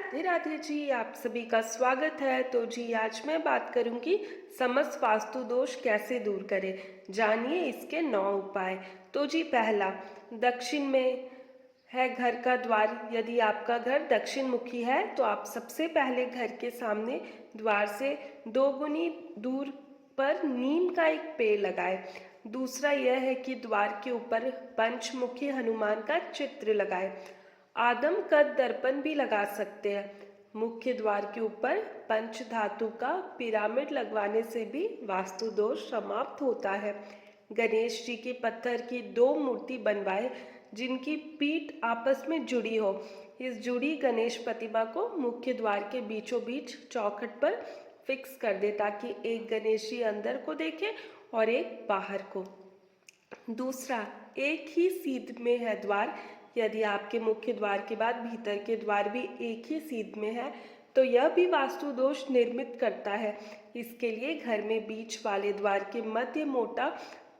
राधे राधे जी, आप सभी का स्वागत है। तो जी आज मैं बात करूंगी समस्त वास्तु दोष कैसे दूर करें। जानिए इसके 9 उपाय। तो जी पहला, दक्षिण में है घर का द्वार। यदि आपका घर दक्षिण मुखी है तो आप सबसे पहले घर के सामने द्वार से 2 गुनी दूर पर नीम का एक पेड़ लगाएं। दूसरा यह है कि द्वार के ऊपर पंचमुखी हनुमान का चित्र लगाएं। आदम कद दर्पण भी लगा सकते हैं। मुख्य द्वार के ऊपर पंच धातु का पिरामिड लगवाने से भी वास्तु दोष समाप्त होता है। गणेश जी के पत्थर की 2 मूर्ति बनवाए जिनकी पीठ आपस में जुड़ी हो। इस जुड़ी गणेश प्रतिमा को मुख्य द्वार के बीचों बीच चौखट पर फिक्स कर दे ताकि एक गणेश जी अंदर को देखे और एक बाहर को। दूसरा, एक ही सीध में है द्वार। यदि आपके मुख्य द्वार के बाद भीतर के द्वार भी एक ही सीध में है तो यह भी वास्तु दोष निर्मित करता है। इसके लिए घर में बीच वाले द्वार के मध्य मोटा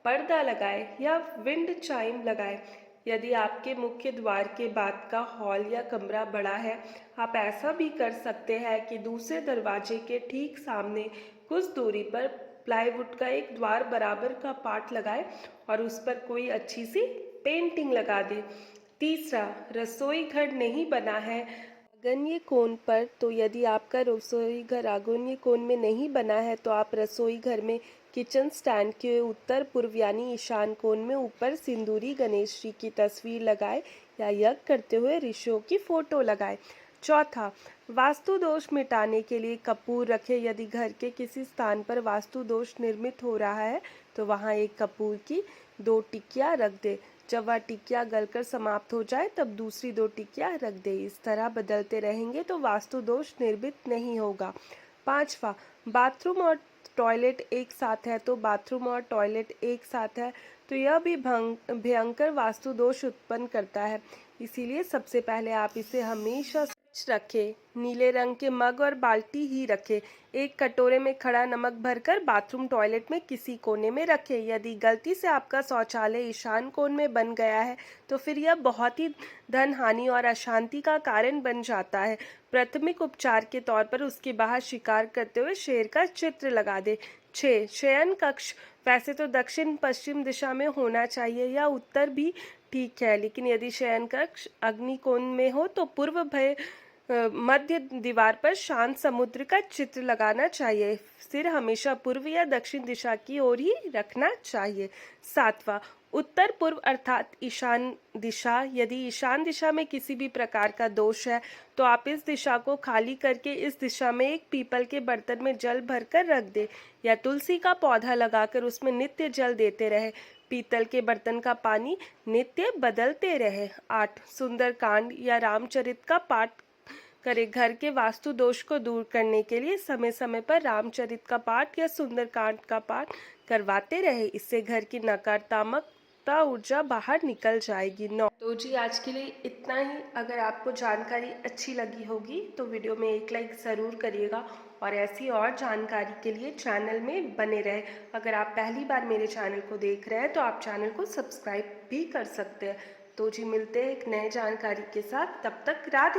पर्दा लगाए या विंड चाइम लगाए। यदि आपके मुख्य द्वार के बाद का हॉल या कमरा बड़ा है, आप ऐसा भी कर सकते हैं कि दूसरे दरवाजे के ठीक सामने कुछ दूरी पर प्लाईवुड का एक द्वार बराबर का पार्ट लगाए और उस पर कोई अच्छी सी पेंटिंग लगा दे। तीसरा, रसोई घर नहीं बना है आग्नेय कोण पर, तो यदि आपका रसोई घर आग्नेय कोण में नहीं बना है तो आप रसोई घर में किचन स्टैंड के उत्तर पूर्व यानी ईशान कोण में ऊपर सिंदूरी गणेश जी की तस्वीर लगाए या यज्ञ करते हुए ऋषियों की फोटो लगाए। चौथा, वास्तु दोष मिटाने के लिए कपूर रखें। यदि घर के किसी स्थान पर वास्तु दोष निर्मित हो रहा है तो वहां एक कपूर की 2 टिकिया रख दे। जब वह टिकिया गलकर समाप्त हो जाए तब दूसरी 2 टिकिया रख दे। इस तरह बदलते रहेंगे तो वास्तु दोष निर्मित नहीं होगा। पांचवा, बाथरूम और टॉयलेट एक साथ है तो बाथरूम और टॉयलेट एक साथ है तो यह भी भयंकर वास्तु दोष उत्पन्न करता है। इसीलिए सबसे पहले आप इसे हमेशा स्वच्छ रखें। नीले रंग के मग और बाल्टी ही रखें। एक कटोरे में खड़ा नमक भरकर बाथरूम टॉयलेट में किसी कोने में रखें। यदि गलती से आपका शौचालय ईशान कोण में बन गया है तो फिर यह बहुत ही धन हानि और अशांति का कारण बन जाता है। प्राथमिक उपचार के तौर पर उसके बाहर शिकार करते हुए शेर का चित्र लगा दे। 6, शयन कक्ष वैसे तो दक्षिण पश्चिम दिशा में होना चाहिए या उत्तर भी ठीक है, लेकिन यदि शयन कक्ष अग्नि कोण में हो तो पूर्व भय मध्य दीवार पर शांत समुद्र का चित्र लगाना चाहिए। सिर हमेशा पूर्व या दक्षिण दिशा की ओर ही रखना चाहिए। 7वां, उत्तर पूर्व अर्थात ईशान दिशा। यदि ईशान दिशा में किसी भी प्रकार का दोष है तो आप इस दिशा को खाली करके इस दिशा में एक पीपल के बर्तन में जल भरकर रख दे या तुलसी का पौधा लगाकर उसमें नित्य जल देते रहे। पीतल के बर्तन का पानी नित्य बदलते रहे। 8, सुंदरकांड या रामचरित का पाठ करें। घर के वास्तु दोष को दूर करने के लिए समय समय पर रामचरित का पाठ या सुंदरकांड का पाठ करवाते रहे। इससे घर की नकारात्मकता ऊर्जा बाहर निकल जाएगी। 9, तो जी आज के लिए इतना ही। अगर आपको जानकारी अच्छी लगी होगी तो वीडियो में एक लाइक ज़रूर करिएगा और ऐसी और जानकारी के लिए चैनल में बने रहे। अगर आप पहली बार मेरे चैनल को देख रहे हैं तो आप चैनल को सब्सक्राइब भी कर सकते हैं। तो जी मिलते हैं एक नए जानकारी के साथ। तब तक राधे।